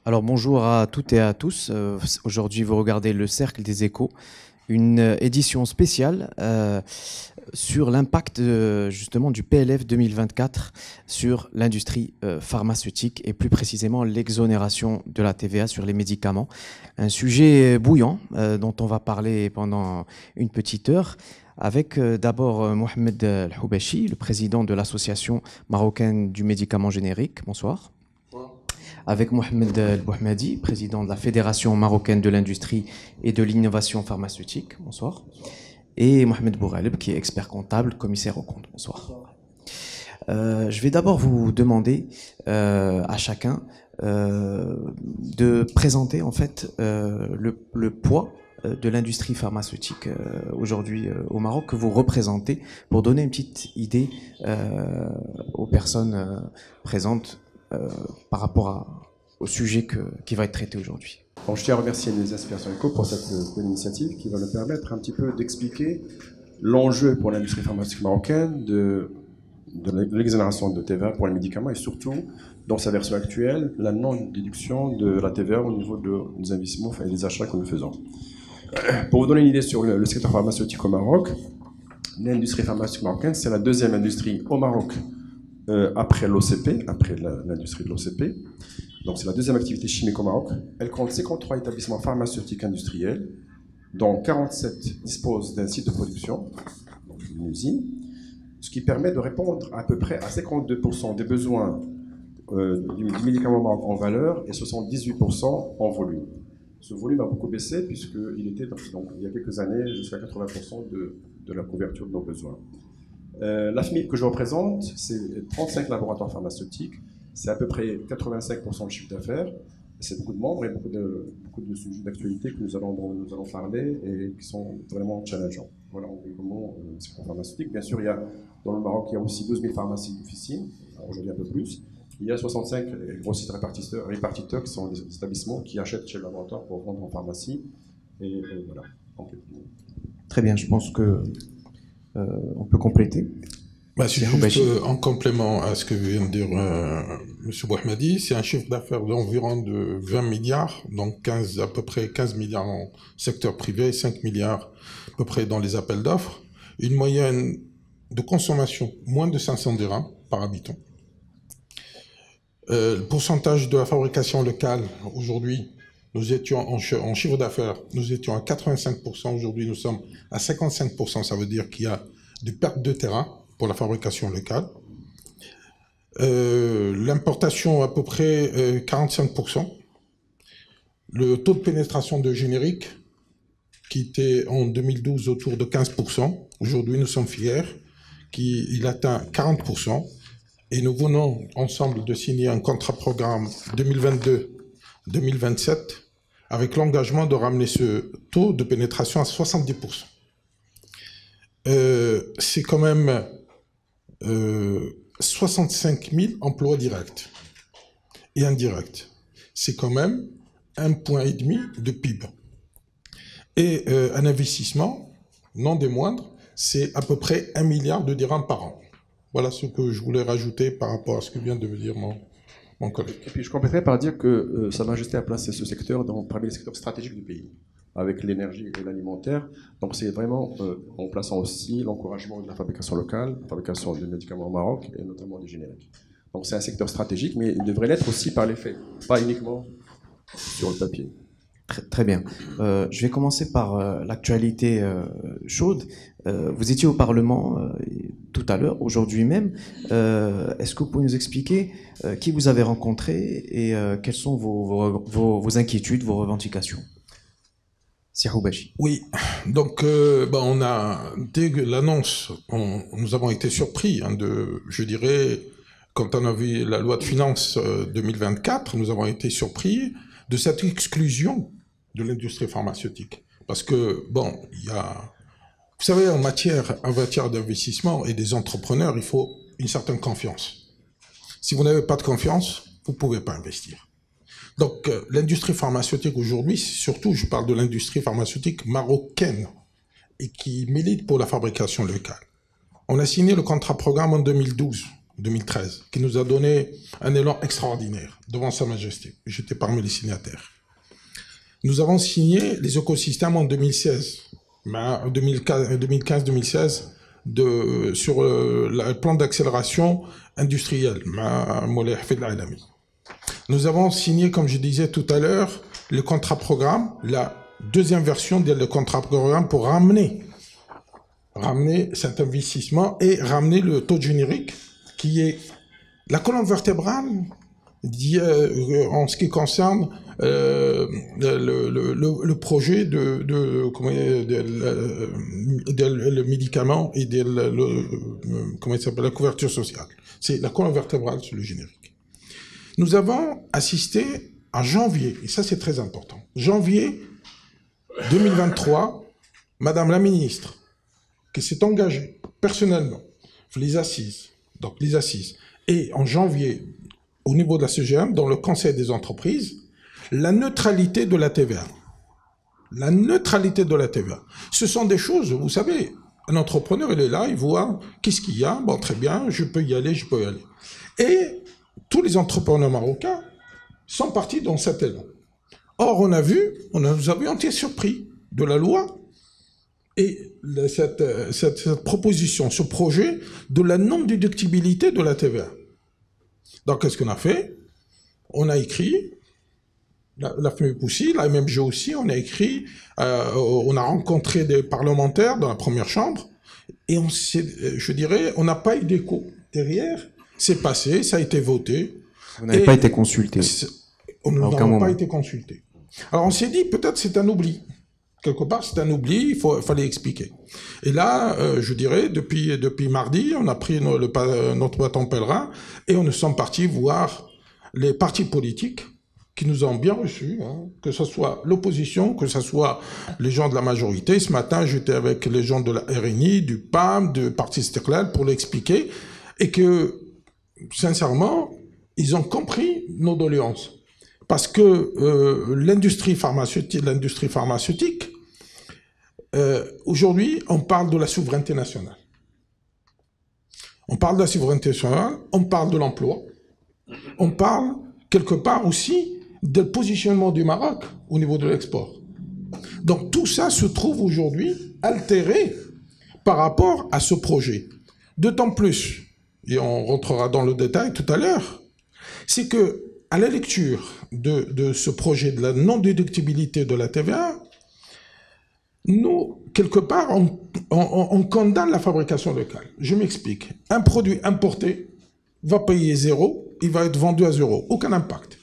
Alors bonjour à toutes et à tous. Aujourd'hui, vous regardez le Cercle des Échos, une édition spéciale sur l'impact justement du PLF 2024 sur l'industrie pharmaceutique et plus précisément l'exonération de la TVA sur les médicaments. Un sujet bouillant dont on va parler pendant une petite heure. Avec d'abord Mohamed El-Houbachi, le président de l'Association marocaine du médicament générique. Bonsoir. Avec Mohamed El Bouhmadi, président de la Fédération marocaine de l'industrie et de l'innovation pharmaceutique. Bonsoir. Et Mohamed Bouraleb, qui est expert comptable, commissaire aux comptes. Bonsoir. Je vais d'abord vous demander à chacun de présenter en fait le poids de l'industrie pharmaceutique aujourd'hui au Maroc que vous représentez, pour donner une petite idée aux personnes présentes par rapport au sujet qui va être traité aujourd'hui. Bon, je tiens à remercier les Aspirations Éco pour cette bonne initiative qui va nous permettre un petit peu d'expliquer l'enjeu pour l'industrie pharmaceutique marocaine de l'exonération de TVA pour les médicaments et surtout, dans sa version actuelle, la non-déduction de la TVA au niveau des investissements et des achats que nous faisons. Pour vous donner une idée sur le secteur pharmaceutique au Maroc, l'industrie pharmaceutique marocaine, c'est la deuxième industrie au Maroc après l'OCP, après l'industrie de l'OCP. Donc c'est la deuxième activité chimique au Maroc. Elle compte 53 établissements pharmaceutiques industriels, dont 47 disposent d'un site de production, donc une usine, ce qui permet de répondre à peu près à 52% des besoins du médicament en valeur et 78% en volume. Ce volume a beaucoup baissé puisqu'il était, donc, il y a quelques années, jusqu'à 80% de la couverture de nos besoins. La FMIP que je représente, c'est 35 laboratoires pharmaceutiques, c'est à peu près 85% de chiffre d'affaires, c'est beaucoup de membres et beaucoup de sujets d'actualité dont nous allons parler et qui sont vraiment challengeants. Voilà, comment le secteur pharmaceutique. Bien sûr, dans le Maroc, il y a aussi 12 000 pharmacies d'officine, aujourd'hui un peu plus. Il y a 65 grossistes répartiteurs qui sont des établissements qui achètent chez le laboratoire pour vendre en pharmacie. Et voilà. Très bien, je pense que on peut compléter. C'est juste en complément à ce que vient de dire M. Bouhmadi, c'est un chiffre d'affaires d'environ de 20 milliards, donc à peu près 15 milliards en secteur privé, 5 milliards à peu près dans les appels d'offres, une moyenne de consommation moins de 500 dirhams par habitant. Le pourcentage de la fabrication locale, aujourd'hui, nous étions en chiffre d'affaires, nous étions à 85%, aujourd'hui nous sommes à 55%, ça veut dire qu'il y a des pertes de terrain pour la fabrication locale. L'importation à peu près 45%. Le taux de pénétration de générique, qui était en 2012 autour de 15%, aujourd'hui nous sommes fiers qu'il atteint 40%. Et nous venons ensemble de signer un contrat programme 2022-2027 avec l'engagement de ramener ce taux de pénétration à 70%. C'est quand même 65 000 emplois directs et indirects. C'est quand même 1,5 point de PIB. Et un investissement, non des moindres, c'est à peu près 1 milliard de dirhams par an. Voilà ce que je voulais rajouter par rapport à ce que vient de me dire mon collègue. Et puis je compléterai par dire que Sa Majesté a placé ce secteur parmi les secteurs stratégiques du pays, avec l'énergie et l'alimentaire. Donc c'est vraiment en plaçant aussi l'encouragement de la fabrication locale, la fabrication de médicaments au Maroc et notamment des génériques. Donc c'est un secteur stratégique, mais il devrait l'être aussi par les faits, pas uniquement sur le papier. Très bien. Je vais commencer par l'actualité chaude. Vous étiez au Parlement tout à l'heure, aujourd'hui même. Est-ce que vous pouvez nous expliquer qui vous avez rencontré et quelles sont vos inquiétudes, vos revendications? Houbachi. Oui, donc on a, dès l'annonce, nous avons été surpris je dirais, quand on a vu la loi de finances 2024, nous avons été surpris de cette exclusion de l'industrie pharmaceutique. Parce que, il y a... Vous savez, en matière d'investissement et des entrepreneurs, il faut une certaine confiance. Si vous n'avez pas de confiance, vous ne pouvez pas investir. Donc, l'industrie pharmaceutique aujourd'hui, surtout, je parle de l'industrie pharmaceutique marocaine et qui milite pour la fabrication locale. On a signé le contrat programme en 2012. 2013, qui nous a donné un élan extraordinaire devant Sa Majesté. J'étais parmi les signataires. Nous avons signé les écosystèmes en 2016, 2015-2016, sur le plan d'accélération industrielle. Nous avons signé, comme je disais tout à l'heure, le contrat programme, la deuxième version du contrat programme pour ramener cet investissement et ramener le taux générique qui est la colonne vertébrale en ce qui concerne le projet le médicament et la couverture sociale. C'est la colonne vertébrale sur le générique. Nous avons assisté en janvier, et ça c'est très important, janvier 2023, Madame la ministre, qui s'est engagée personnellement, les assises, et en janvier, au niveau de la CGM, dans le Conseil des entreprises, la neutralité de la TVA. La neutralité de la TVA. Ce sont des choses, vous savez, un entrepreneur, il est là, il voit qu'est-ce qu'il y a, bon, très bien, je peux y aller. Et tous les entrepreneurs marocains sont partis dans cet élan. Or, nous avions été surpris de la loi et cette proposition, ce projet de la non-déductibilité de la TVA. Donc, qu'est-ce qu'on a fait? On a écrit, la FMEP aussi, la MMG aussi, on a écrit, on a rencontré des parlementaires dans la première chambre, et on n'a pas eu d'écho derrière. C'est passé, ça a été voté. Vous n'avez pas été consulté. On n'a pas été consulté. Alors, on s'est dit, peut-être c'est un oubli. Quelque part, c'est un oubli, il fallait expliquer. Et là, je dirais, depuis mardi, on a pris notre bâton pèlerin et on sommes partis voir les partis politiques qui nous ont bien reçus, hein, que ce soit l'opposition, que ce soit les gens de la majorité. Ce matin, j'étais avec les gens de la RNI, du PAM, du Parti Istiqlal pour l'expliquer et que, sincèrement, ils ont compris nos doléances. Parce que l'industrie pharmaceutique, aujourd'hui, on parle de la souveraineté nationale. On parle de la souveraineté nationale, on parle de l'emploi, on parle quelque part aussi du positionnement du Maroc au niveau de l'export. Donc tout ça se trouve aujourd'hui altéré par rapport à ce projet. D'autant plus, et on rentrera dans le détail tout à l'heure, c'est que à la lecture de ce projet de la non-déductibilité de la TVA, nous, quelque part, on condamne la fabrication locale. Je m'explique. Un produit importé va payer 0, il va être vendu à 0. Aucun impact.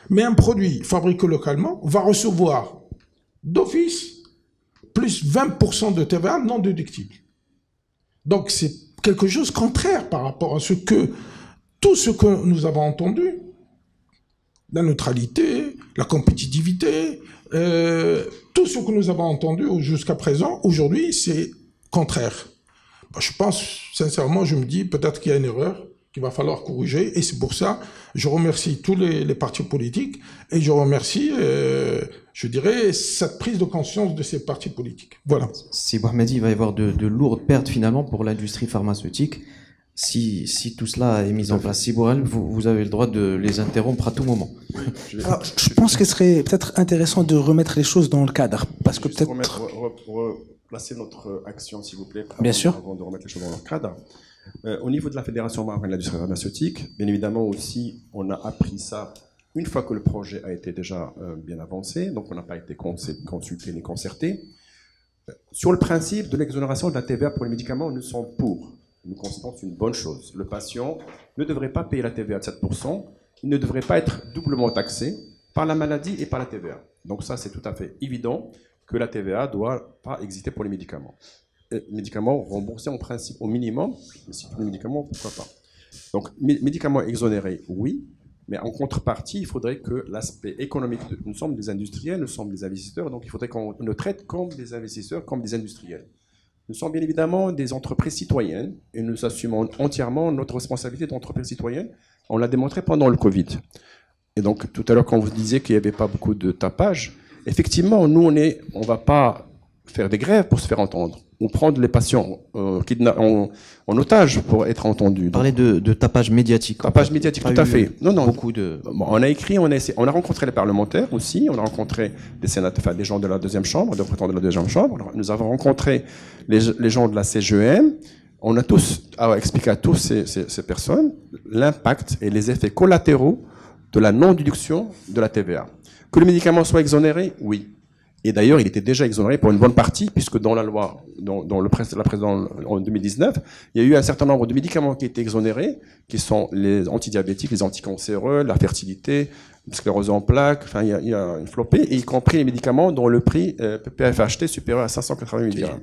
Mais un produit fabriqué localement va recevoir d'office plus 20% de TVA non déductible. Donc c'est quelque chose de contraire par rapport à tout ce que nous avons entendu. La neutralité, la compétitivité, tout ce que nous avons entendu jusqu'à présent, aujourd'hui, c'est contraire. Je pense, sincèrement, je me dis peut-être qu'il y a une erreur qu'il va falloir corriger, et c'est pour ça je remercie tous les partis politiques, et je remercie, je dirais, cette prise de conscience de ces partis politiques. Voilà. Si Mohamedi, il va y avoir de lourdes pertes finalement pour l'industrie pharmaceutique, si tout cela est mis en place. Si vous avez le droit de les interrompre à tout moment. Alors, je pense qu'il serait peut-être intéressant de remettre les choses dans le cadre, parce que peut-être... Replacer notre action, s'il vous plaît, bien sûr, avant de remettre les choses dans leur cadre. Au niveau de la Fédération marocaine de l'industrie pharmaceutique, bien évidemment aussi, on a appris ça une fois que le projet a été déjà bien avancé, donc on n'a pas été consulté ni concerté. Sur le principe de l'exonération de la TVA pour les médicaments, nous sommes pour. Nous considérons que c'est une bonne chose. Le patient ne devrait pas payer la TVA de 7%, il ne devrait pas être doublement taxé par la maladie et par la TVA. Donc ça, c'est tout à fait évident que la TVA ne doit pas exister pour les médicaments. Médicaments remboursés en principe au minimum, mais si tous les médicaments, pourquoi pas. Donc, médicaments exonérés, oui, mais en contrepartie, il faudrait que l'aspect économique, nous sommes des industriels, nous sommes des investisseurs, donc il faudrait qu'on nous traite comme des investisseurs, comme des industriels. Nous sommes bien évidemment des entreprises citoyennes et nous assumons entièrement notre responsabilité d'entreprise citoyenne. On l'a démontré pendant le Covid. Et donc, tout à l'heure, quand vous disiez qu'il n'y avait pas beaucoup de tapage, effectivement, nous, on va pas faire des grèves pour se faire entendre, ou prendre les patients en otage pour être entendus. Vous parlez de tapage médiatique. Tapage médiatique, tout à fait. Non, non. Beaucoup de... Bon, on a écrit, on a rencontré les parlementaires aussi, on a rencontré des sénateurs, enfin, des gens de la deuxième chambre, des représentants de la deuxième chambre. Alors, nous avons rencontré les gens de la CGEM. On a tous expliqué à tous ces personnes l'impact et les effets collatéraux de la non-déduction de la TVA. Que le médicament soit exonéré, oui. Et d'ailleurs, il était déjà exonéré pour une bonne partie, puisque dans la loi, dans la précédente, en 2019, il y a eu un certain nombre de médicaments qui étaient exonérés, qui sont les antidiabétiques, les anticancéreux, la fertilité, la sclérose en plaques, enfin, il y a une flopée, et y compris les médicaments dont le prix PPFHT supérieur à 580 000 dirhams.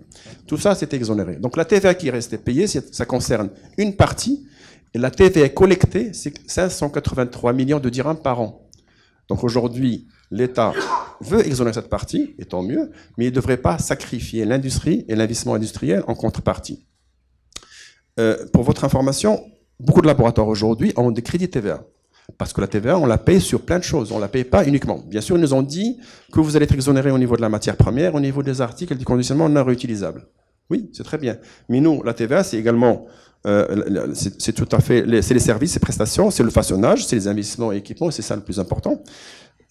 Tout ça, c'était exonéré. Donc la TVA qui restait payée, ça concerne une partie, et la TVA collectée, c'est 583 millions de dirhams par an. Donc aujourd'hui, l'État veut exonérer cette partie, et tant mieux, mais il ne devrait pas sacrifier l'industrie et l'investissement industriel en contrepartie. Pour votre information, beaucoup de laboratoires aujourd'hui ont des crédits TVA. Parce que la TVA, on la paye sur plein de choses, on ne la paye pas uniquement. Bien sûr, ils nous ont dit que vous allez être exonéré au niveau de la matière première, au niveau des articles et du conditionnement non réutilisable. Oui, c'est très bien. Mais nous, la TVA, c'est également... c'est tout à fait... C'est les services, c'est les prestations, c'est le façonnage, c'est les investissements et équipements, et c'est ça le plus important.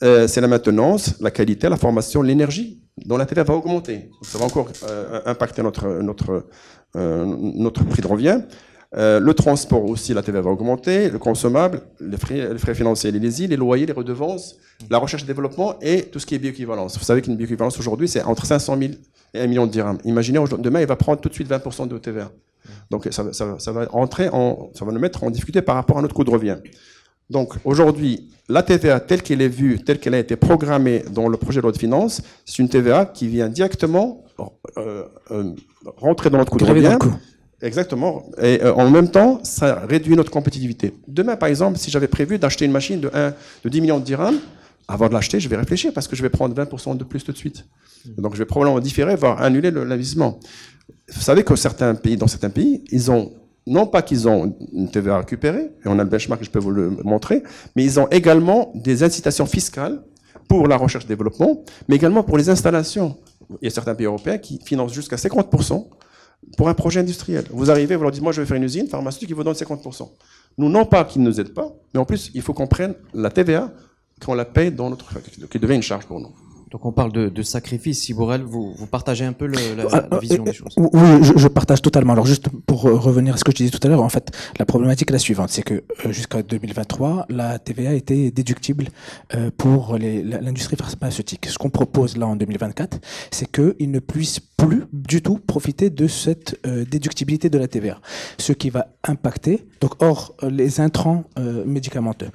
C'est la maintenance, la qualité, la formation, l'énergie, dont la TVA va augmenter. Ça va encore impacter notre prix de revient. Le transport aussi, la TVA va augmenter, le consommable, les frais financiers, les loyers, les redevances, la recherche et développement et tout ce qui est bioéquivalence. Vous savez qu'une bioéquivalence aujourd'hui, c'est entre 500 000 et 1 million de dirhams. Imaginez, demain, il va prendre tout de suite 20% de TVA. Donc ça va nous mettre en difficulté par rapport à notre coût de revient. Donc aujourd'hui, la TVA telle qu'elle est vue, telle qu'elle a été programmée dans le projet de loi de finances, c'est une TVA qui vient directement rentrer dans notre coût de revient. Exactement. Et en même temps, ça réduit notre compétitivité. Demain, par exemple, si j'avais prévu d'acheter une machine de 10 millions de dirhams, avant de l'acheter, je vais réfléchir parce que je vais prendre 20% de plus tout de suite. Donc je vais probablement différer, voire annuler l'investissement. Vous savez que dans certains pays, ils ont non pas qu'ils ont une TVA récupérée, et on a le benchmark, je peux vous le montrer, mais ils ont également des incitations fiscales pour la recherche et développement, mais également pour les installations. Il y a certains pays européens qui financent jusqu'à 50% pour un projet industriel. Vous arrivez, vous leur dites, moi je vais faire une usine pharmaceutique qui vous donne 50%. Nous, non pas qu'ils ne nous aident pas, mais en plus, il faut qu'on prenne la TVA, qu'on la paye qui devient une charge pour nous. Donc on parle de sacrifice. Siborel, vous partagez un peu la vision des choses. Oui, je partage totalement. Alors juste pour revenir à ce que je disais tout à l'heure, en fait, la problématique est la suivante, c'est que jusqu'à 2023, la TVA était déductible pour l'industrie pharmaceutique. Ce qu'on propose là en 2024, c'est qu'ils ne puissent plus du tout profiter de cette déductibilité de la TVA. Ce qui va impacter, donc hors les intrants médicamenteux,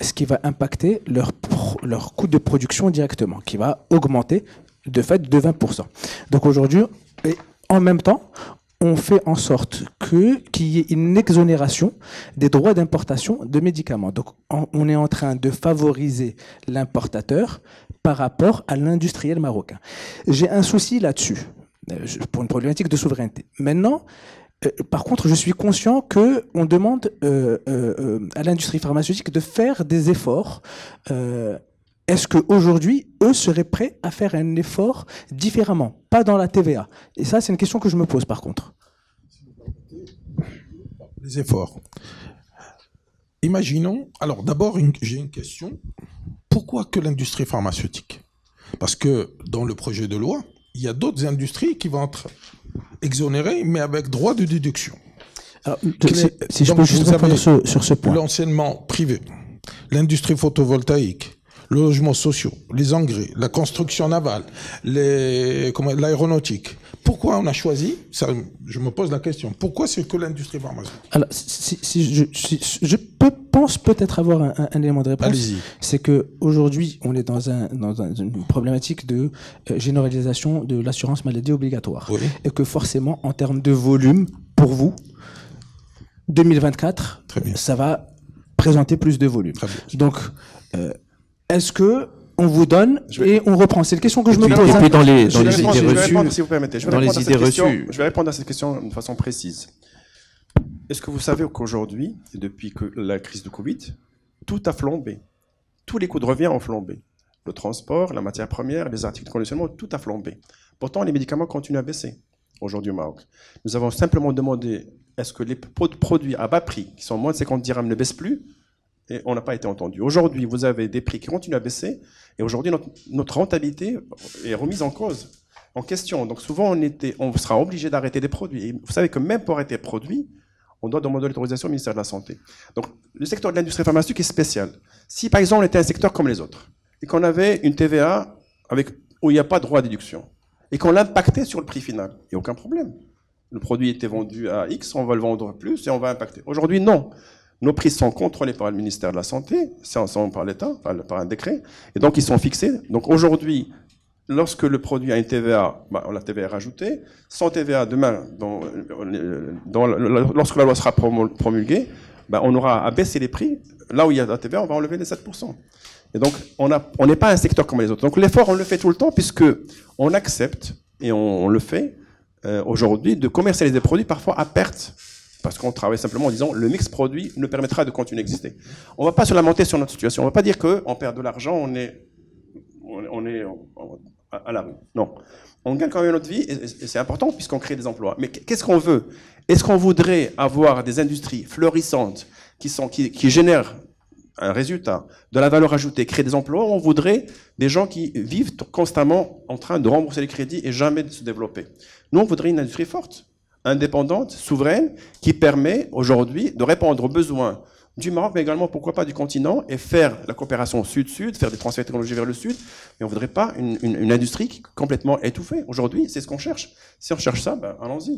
ce qui va impacter leur coût de production directement, qui va augmenter de fait de 20%. Donc aujourd'hui, et en même temps, on fait en sorte qu'il y ait une exonération des droits d'importation de médicaments. Donc on est en train de favoriser l'importateur par rapport à l'industriel marocain. J'ai un souci là-dessus, pour une problématique de souveraineté. Maintenant, par contre, je suis conscient qu'on demande à l'industrie pharmaceutique de faire des efforts. Est-ce qu'aujourd'hui, eux seraient prêts à faire un effort différemment, pas dans la TVA? Et ça, c'est une question que je me pose par contre. Les efforts. Imaginons, alors d'abord, j'ai une question. Pourquoi que l'industrie pharmaceutique? Parce que dans le projet de loi, il y a d'autres industries qui vont être exonérées, mais avec droit de déduction. Alors, si je peux juste répondre sur ce point. L'enseignement privé, l'industrie photovoltaïque, le logement social, les engrais, la construction navale, l'aéronautique. Pourquoi on a choisi, ça, je me pose la question, pourquoi c'est que l'industrie pharmaceutique? Alors, je pense peut-être avoir un élément de réponse. Allez-y. C'est qu'aujourd'hui, on est dans une problématique de généralisation de l'assurance maladie obligatoire. Oui. Et que forcément, en termes de volume, pour vous, 2024, ça va présenter plus de volume. Donc, est-ce que on vous donne et on reprend? C'est une question que je me pose. Et puis dans les idées reçues, si vous permettez, je vais répondre à cette question de façon précise. Est-ce que vous savez qu'aujourd'hui, depuis que la crise de Covid, tout a flambé. Tous les coûts de revient ont flambé. Le transport, la matière première, les articles de conditionnement, tout a flambé. Pourtant, les médicaments continuent à baisser aujourd'hui au Maroc. Nous avons simplement demandé est-ce que les produits à bas prix, qui sont moins de 50 dirhams, ne baissent plus, et on n'a pas été entendu. Aujourd'hui, vous avez des prix qui continuent à baisser, et aujourd'hui, notre rentabilité est remise en cause, en question. Donc souvent, on sera obligé d'arrêter des produits. Et vous savez que même pour arrêter les produits, on doit demander l'autorisation au ministère de la Santé. Donc le secteur de l'industrie pharmaceutique est spécial. Si par exemple on était un secteur comme les autres, et qu'on avait une TVA où il n'y a pas de droit à déduction, et qu'on l'impactait sur le prix final, il n'y a aucun problème. Le produit était vendu à X, on va le vendre plus et on va impacter. Aujourd'hui, non. Nos prix sont contrôlés par le ministère de la Santé, par l'État, par un décret, et donc ils sont fixés. Donc aujourd'hui, lorsque le produit a une TVA, la TVA est rajoutée. Sans TVA, demain, lorsque la loi sera promulguée, on aura à baisser les prix. Là où il y a la TVA, on va enlever les 7%. Et donc, on n'est pas un secteur comme les autres. Donc l'effort, on le fait tout le temps, puisque on accepte, et on le fait, aujourd'hui, de commercialiser des produits parfois à perte, parce qu'on travaille simplement en disant le mix produit nous permettra de continuer à exister. On ne va pas se lamenter sur notre situation. On ne va pas dire qu'on perd de l'argent, on est à la rue. Non. On gagne quand même notre vie, et c'est important puisqu'on crée des emplois. Mais qu'est-ce qu'on veut? Est-ce qu'on voudrait avoir des industries florissantes qui génèrent un résultat, de la valeur ajoutée, créer des emplois, ou on voudrait des gens qui vivent constamment en train de rembourser les crédits et jamais de se développer? Nous, on voudrait une industrie forte, indépendante, souveraine, qui permet aujourd'hui de répondre aux besoins du Maroc, mais également, pourquoi pas, du continent, et faire la coopération sud-sud, faire des transferts technologiques vers le sud. Mais on ne voudrait pas une industrie qui est complètement étouffée. Aujourd'hui, c'est ce qu'on cherche. Si on cherche ça, allons-y.